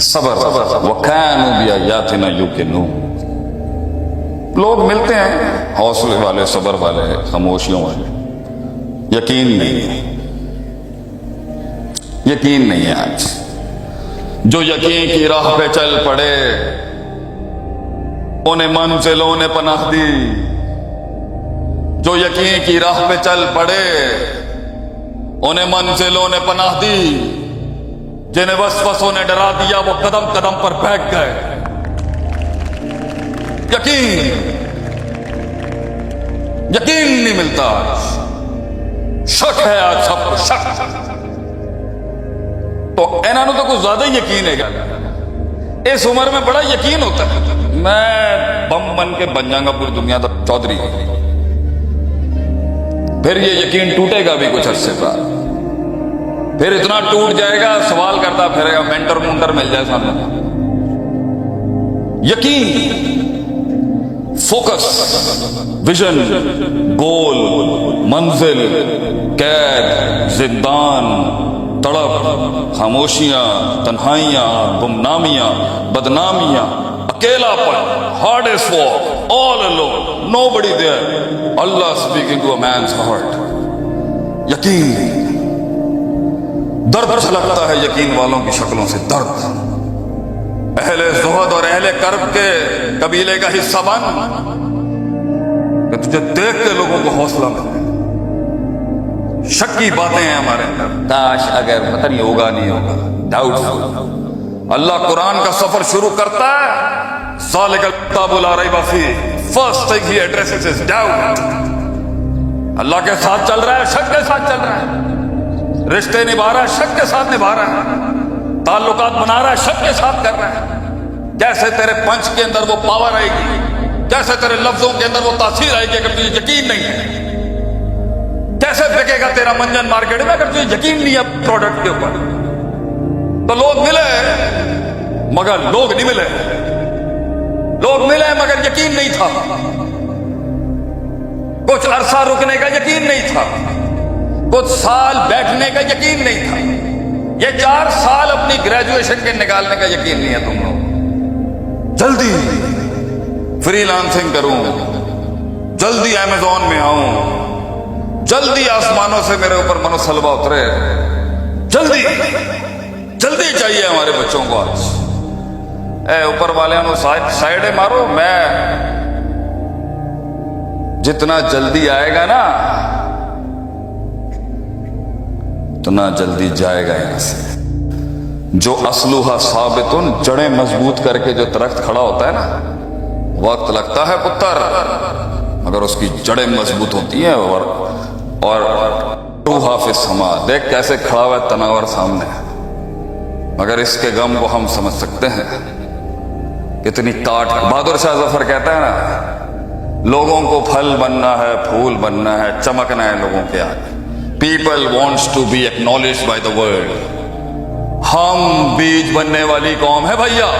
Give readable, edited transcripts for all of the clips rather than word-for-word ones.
صبر وَكَانُوا بِآيَاتِنَا يُوقِنُونَ. لوگ ملتے ہیں حوصلے والے، صبر والے، خاموشیوں والے، یقین نہیں ہے، یقین نہیں ہے. آج جو یقین کی راہ پہ چل پڑے انہیں منزلوں نے پناہ دی. جو یقین کی راہ پہ چل پڑے انہیں منزلوں نے پناہ دی. جنہیں وسوسوں نے ڈرا دیا وہ قدم قدم پر بیٹھ گئے. یقین نہیں ملتا آج. شک ہے آج سب کو، شک. تو انہوں نے تو کچھ زیادہ ہی یقین ہے. اس عمر میں بڑا یقین ہوتا ہے میں بم بن کے بن جاؤں گا پوری دنیا تک چودھری. پھر یہ یقین ٹوٹے گا بھی کچھ عرصے بعد، پھر اتنا ٹوٹ جائے گا سوال کرتا پھرے گا مینٹر مونٹر مل جائے سامنے. یقین، فوکس، ویژن، گول، منزل، قید، زندان، تڑپ، خاموشیاں، تنہائیاں، گمنامیاں، بدنامیاں، اکیلا پن، hardest walk, all alone, nobody there, Allah speaking to a man's heart. یقین، درد چھلکتا ہے یقین والوں کی شکلوں سے. درد اہل زہد اور اہل کرب کے قبیلے کا حصہ بن کہ تجھے دیکھ کے لوگوں کو حوصلہ ملے. شک کی باتیں ہیں ہمارے اندر، کاش اگر پتہ نہیں ہوگا نہیں ہوگا، ڈاؤٹ فل. اللہ قرآن کا سفر شروع کرتا ہے ذالک الکتاب لا ریب فیہ، first thing he addresses is doubt. اللہ کے ساتھ چل رہا ہے، شک کے ساتھ چل رہا ہے. رشتے نبھا رہا ہے، شک کے ساتھ نبھا رہا ہے. تعلقات بنا رہا ہے، شک کے ساتھ کر رہا ہے. کیسے تیرے پنچ کے اندر وہ پاور آئے گی، کیسے تیرے لفظوں کے اندر وہ تاثیر آئے گی اگر تجھے یقین نہیں ہے. کیسے بکے گا تیرا منجن مارکیٹ میں اگر تجھے یقین نہیں ہے پروڈکٹ کے اوپر. تو لوگ ملے مگر لوگ نہیں ملے، لوگ ملے مگر یقین نہیں تھا. کچھ عرصہ رکنے کا یقین نہیں تھا، کچھ سال بیٹھنے کا یقین نہیں تھا. یہ 4 سال اپنی گریجویشن کے نکالنے کا یقین نہیں ہے تم لوگ. جلدی فری لانسنگ کروں، جلدی امیزون میں آؤں، جلدی آسمانوں سے میرے اوپر منوسلوا اترے. جلدی جلدی چاہیے ہمارے بچوں کو آج. اے اوپر والے سائڈے مارو. میں جتنا جلدی آئے گا نا اتنا جلدی جائے گا یہاں سے. جو اصلها ثابت، جڑیں مضبوط کر کے جو درخت کھڑا ہوتا ہے نا، وقت لگتا ہے پتر مگر اس کی جڑیں مضبوط ہوتی ہیں. اور روحا فی السماء، دیکھ کیسے کھڑا ہوا ہے تناور سامنے، مگر اس کے غم کو ہم سمجھ سکتے ہیں. کتنی کاٹ. بہادر شاہ ظفر کہتا ہے نا، لوگوں کو پھل بننا ہے، پھول بننا ہے، چمکنا ہے لوگوں کے آگے. People wants to be acknowledged by the world. ہم بیج بننے والی قوم ہے بھیا.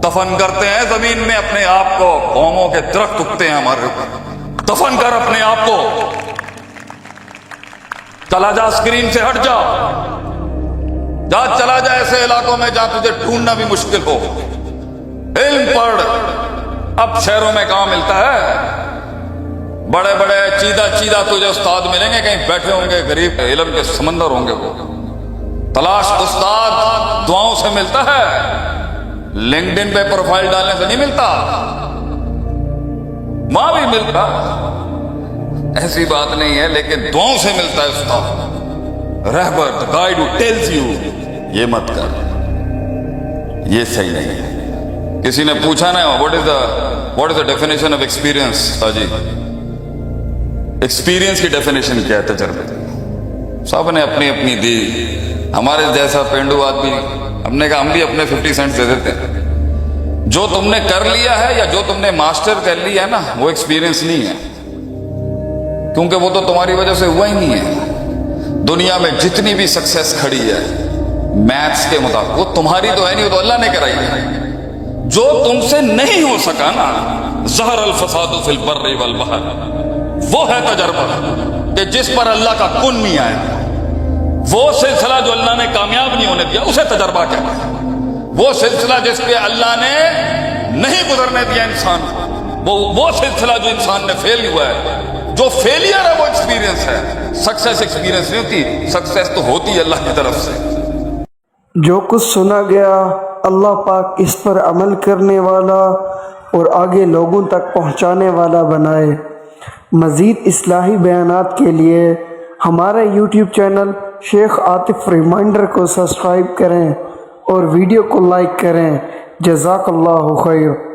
دفن کرتے ہیں زمین میں اپنے آپ کو، قوموں کے درخت اگتے ہیں ہمارے اوپر. دفن کر اپنے آپ کو. چلا جا اسکرین سے ہٹ جا، چلا جا ایسے علاقوں میں جہاں تجھے ڈھونڈنا بھی مشکل ہو. علم پڑھ. اب شہروں میں کہاں ملتا ہے؟ بڑے بڑے چیدہ تجھے استاد ملیں گے، کہیں بیٹھے ہوں گے غریب علم کے سمندر ہوں گے. وہ تلاش استاد دعاؤں سے ملتا ہے، لنکڈ ان پہ پروفائل ڈالنے سے نہیں ملتا. وہاں بھی ملتا، ایسی بات نہیں ہے، لیکن دعاؤں سے ملتا ہے استاد. رہبر گائیڈ ہو ٹیلز یو یہ مت کر، یہ صحیح نہیں ہے. کسی نے پوچھا نا what is the definition of experience. جی ایکسپیرئنس کی ڈیفینیشن کیا ہے؟ تجربے. سب نے اپنی اپنی دی. ہمارے جیسا پینڈو آدمی ہم نے کہا ہم بھی اپنے 50 سینٹ دے دیتے ہیں. جو تم نے کر لیا ہے یا جو تم نے ماسٹر کر لیا ہے نا، وہ ایکسپیرئنس نہیں ہے، کیونکہ وہ تو تمہاری وجہ سے ہوا ہی نہیں ہے. دنیا میں جتنی بھی سکسیس کھڑی ہے میتھس کے مطابق، وہ تمہاری تو ہے نہیں، وہ تو اللہ نے کرائی ہے. جو تم سے نہیں ہو سکا نا، ظہر الفساد فی البر والبحر، وہ ہے تجربہ کہ جس پر اللہ کا کن نہیں آیا. وہ سلسلہ جو اللہ نے کامیاب نہیں ہونے دیا اسے تجربہ کہتے ہیں. وہ سلسلہ جس پہ اللہ نے نہیں گزرنے دیا انسان کو، وہ سلسلہ جو انسان نے فیل ہوا ہے، جو فیلئر ہے وہ ایکسپیرینس ہے، سکسیس ایکسپیرینس نہیں ہوتی، سکسیس تو ہوتی ہے اللہ کی طرف سے۔ جو کچھ سنا گیا اللہ پاک اس پر عمل کرنے والا اور آگے لوگوں تک پہنچانے والا بنائے۔ مزید اصلاحی بیانات کے لیے ہمارے یوٹیوب چینل شیخ عاطف ریمائنڈر کو سبسکرائب کریں اور ویڈیو کو لائک کریں۔ جزاک اللہ خیر۔